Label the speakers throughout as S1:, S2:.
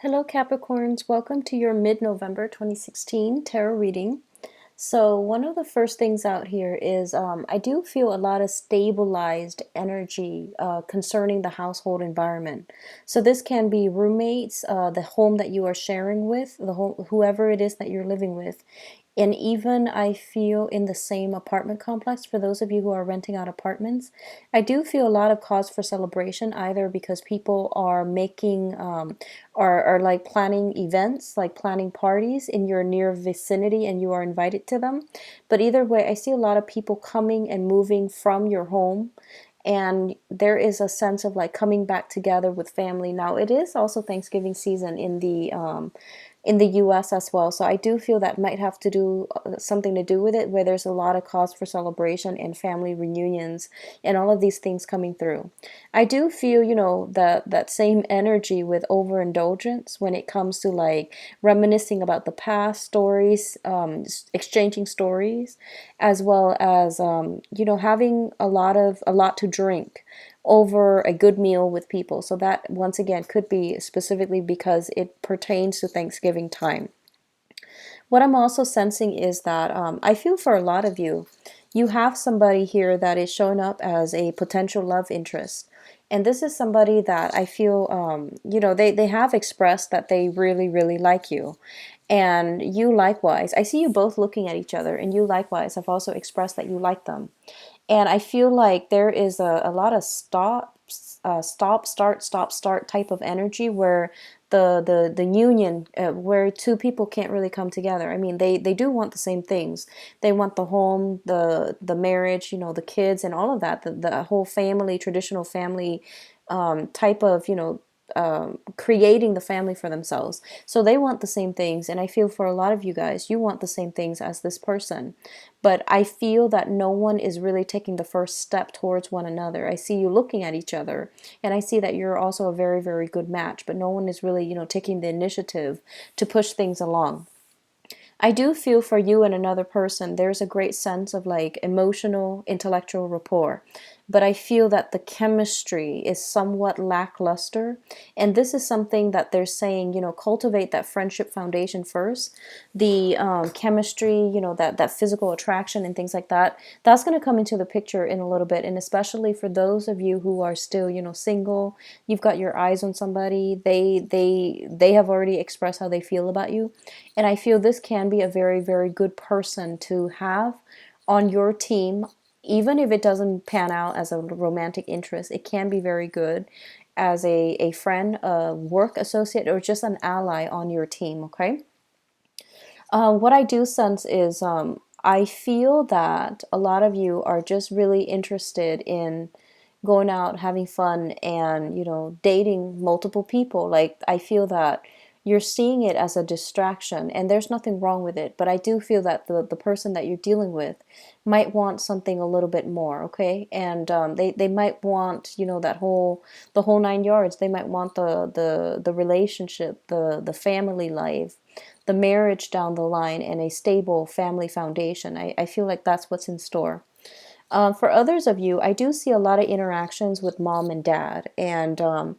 S1: Hello Capricorns, welcome to your mid-November 2016 tarot reading. So one of the first things out here is I do feel a lot of stabilized energy concerning the household environment. So this can be roommates, the home that you are sharing with, the home, whoever it is that you're living with. And even I feel in the same apartment complex, for those of you who are renting out apartments, I do feel a lot of cause for celebration, either because people are making, are like planning events, like planning parties in your near vicinity and you are invited to them. But either way, I see a lot of people coming and moving from your home. And there is a sense of like coming back together with family. Now, it is also Thanksgiving season in the US as well. So I do feel that might have to do something to do with it, where there's a lot of cause for celebration and family reunions and all of these things coming through. I do feel, that same energy with overindulgence when it comes to like reminiscing about the past stories, exchanging stories, as well as, having a lot to drink over a good meal with people. So that once again could be specifically because it pertains to Thanksgiving time. What I'm also sensing is that I feel for a lot of you, you have somebody here that is showing up as a potential love interest. And this is somebody that I feel, they have expressed that they really, really like you. And you likewise, I see you both looking at each other, and you likewise have also expressed that you like them. And I feel like there is a lot of stop, start type of energy where the union, where two people can't really come together. I mean, they do want the same things. They want the home, the marriage, the kids and all of that, the whole family, traditional family type of, creating the family for themselves. So they want the same things. And I feel for a lot of you guys, you want the same things as this person. But I feel that no one is really taking the first step towards one another. I see you looking at each other, and I see that you're also a very, very good match, but no one is really, taking the initiative to push things along. I do feel for you and another person, there's a great sense of like emotional, intellectual rapport. But I feel that the chemistry is somewhat lackluster. And this is something that they're saying, cultivate that friendship foundation first. The chemistry, that physical attraction and things like that, that's going to come into the picture in a little bit. And especially for those of you who are still, single, you've got your eyes on somebody, they have already expressed how they feel about you. And I feel this can be a very, very good person to have on your team. Even if it doesn't pan out as a romantic interest, it can be very good as a friend, a work associate, or just an ally on your team, okay? What I do sense is I feel that a lot of you are just really interested in going out, having fun, and, dating multiple people. Like, I feel that you're seeing it as a distraction, and there's nothing wrong with it. But I do feel that the person that you're dealing with might want something a little bit more, okay? And they might want, the whole nine yards. They might want the relationship, the family life, the marriage down the line, and a stable family foundation. I feel like that's what's in store. For others of you, I do see a lot of interactions with mom and dad, and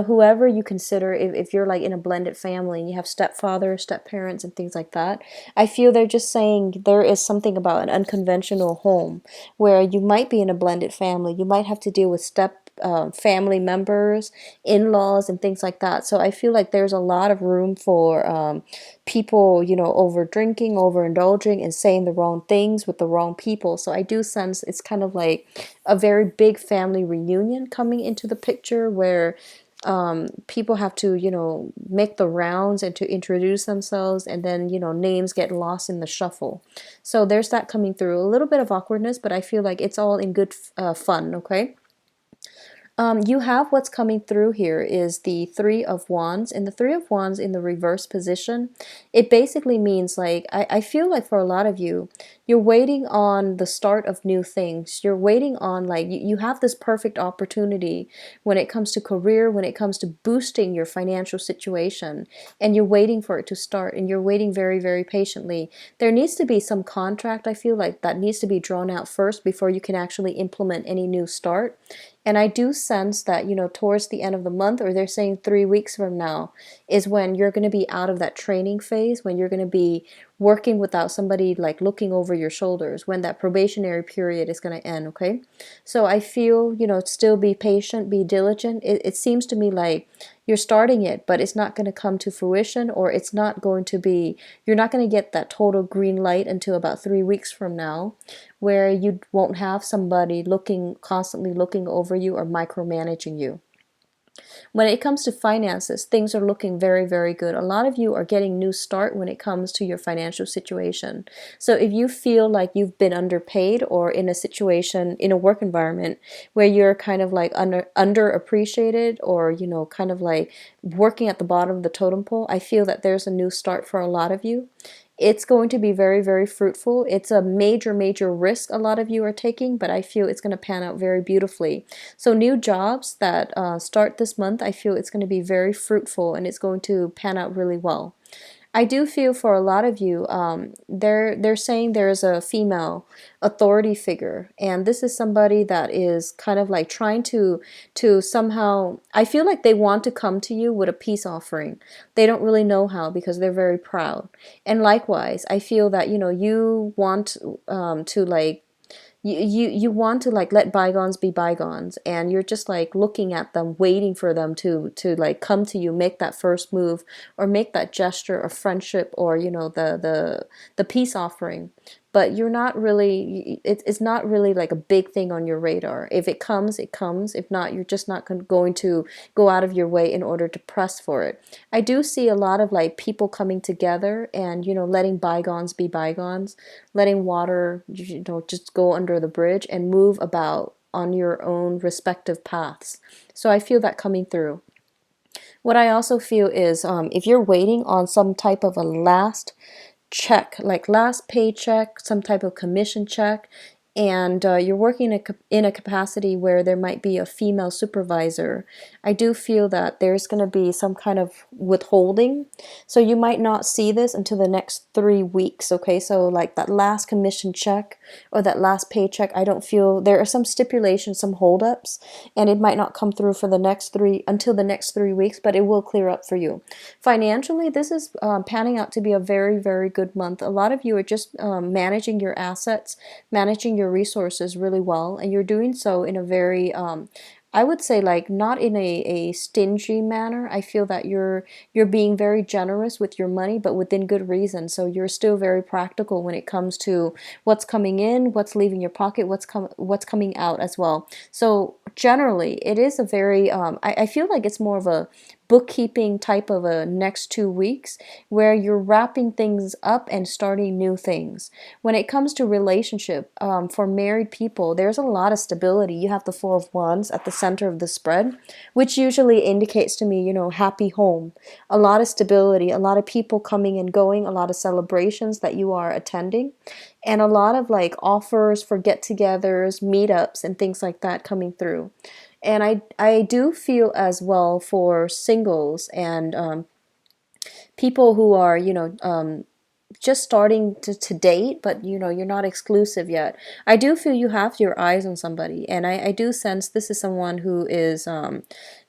S1: whoever you consider, if you're like in a blended family and you have stepfather, step parents, and things like that, I feel they're just saying there is something about an unconventional home where you might be in a blended family. You might have to deal with step family members, in-laws, and things like that. So I feel like there's a lot of room for people, over drinking, overindulging, and saying the wrong things with the wrong people. So I do sense it's kind of like a very big family reunion coming into the picture where people have to, make the rounds and to introduce themselves, and then, names get lost in the shuffle. So there's that coming through. A little bit of awkwardness, but I feel like it's all in good fun, okay? You have what's coming through here is the Three of Wands, and the Three of Wands in the reverse position. It basically means like, I feel like for a lot of you, you're waiting on the start of new things. You're waiting on like, you have this perfect opportunity when it comes to career, when it comes to boosting your financial situation, and you're waiting for it to start, and you're waiting very, very patiently. There needs to be some contract, I feel like, that needs to be drawn out first before you can actually implement any new start. And I do sense that, towards the end of the month, or they're saying 3 weeks from now, is when you're going to be out of that training phase, when you're going to be working without somebody like looking over your shoulders, when that probationary period is going to end, okay? So I feel, still be patient, be diligent. It seems to me like you're starting it, but it's not going to come to fruition, or it's not going to be, you're not going to get that total green light until about 3 weeks from now, where you won't have somebody constantly looking over you or micromanaging you. When it comes to finances, things are looking very, very good. A lot of you are getting new start when it comes to your financial situation. So if you feel like you've been underpaid, or in a situation in a work environment where you're kind of like underappreciated, or kind of like working at the bottom of the totem pole, I feel that there's a new start for a lot of you. It's going to be very, very fruitful. It's a major, major risk a lot of you are taking, but I feel it's going to pan out very beautifully. So new jobs that start this month, I feel it's going to be very fruitful, and it's going to pan out really well. I do feel for a lot of you, they're saying there's a female authority figure, and this is somebody that is kind of like trying to somehow. I feel like they want to come to you with a peace offering. They don't really know how, because they're very proud. And likewise, I feel that you want to like you want to like let bygones be bygones, and you're just like looking at them, waiting for them to like come to you, make that first move, or make that gesture of friendship, or the peace offering. But you're not really, it's not really like a big thing on your radar. If it comes, it comes. If not, you're just not going to go out of your way in order to press for it. I do see a lot of like people coming together, and letting bygones be bygones, letting water just go under the bridge, and move about on your own respective paths. So I feel that coming through. What I also feel is, if you're waiting on some type of a last check, like last paycheck, some type of commission check, and you're working in a capacity where there might be a female supervisor, I do feel that there's going to be some kind of withholding. So you might not see this until the next 3 weeks, okay? So like that last commission check or that last paycheck, I don't feel, there are some stipulations, some holdups, and it might not come through for the next until the next 3 weeks, but it will clear up for you. Financially, this is panning out to be a very, very good month. A lot of you are just managing your assets, managing your resources really well, and you're doing so in a very I would say like not in a stingy manner. I feel that you're being very generous with your money, but within good reason. So you're still very practical when it comes to what's coming in, what's leaving your pocket, what's coming out as well. So generally, it is a very I feel like it's more of a bookkeeping type of a next 2 weeks, where you're wrapping things up and starting new things. When it comes to relationship, for married people, there's a lot of stability. You have the Four of Wands at the center of the spread, which usually indicates to me, happy home, a lot of stability, a lot of people coming and going, a lot of celebrations that you are attending, and a lot of like offers for get-togethers, meetups, and things like that coming through. And I do feel as well for singles and people who are, just starting to date, but you're not exclusive yet. I do feel you have your eyes on somebody, and I do sense this is someone who is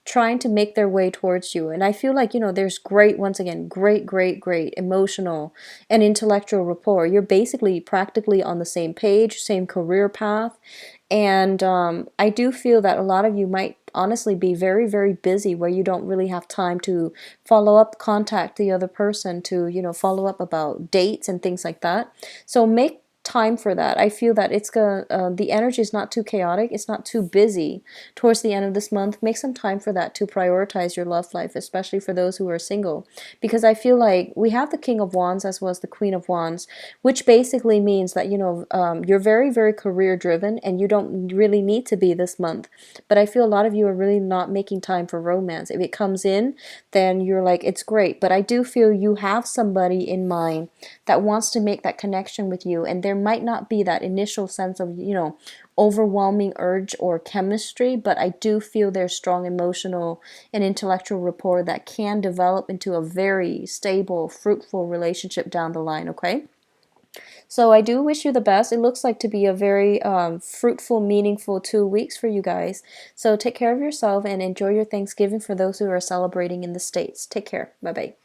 S1: trying to make their way towards you. And I feel like, there's great, once again, great, great, great emotional and intellectual rapport. You're basically practically on the same page, same career path. And I do feel that a lot of you might honestly be very, very busy, where you don't really have time to follow up, contact the other person to, follow up about dates and things like that. So make time for that. I feel that it's gonna the energy is not too chaotic, it's not too busy towards the end of this month. Make some time for that, to prioritize your love life, especially for those who are single, because I feel like we have the King of Wands as well as the Queen of Wands, which basically means that you're very, very career driven, and you don't really need to be this month. But I feel a lot of you are really not making time for romance. If it comes in, then you're like, it's great, but I do feel you have somebody in mind that wants to make that connection with you, and there might not be that initial sense of overwhelming urge or chemistry, but I do feel there's strong emotional and intellectual rapport that can develop into a very stable, fruitful relationship down the line, okay? So I do wish you the best. It looks like to be a very fruitful, meaningful 2 weeks for you guys. So take care of yourself and enjoy your Thanksgiving for those who are celebrating in the States. Take care. Bye bye.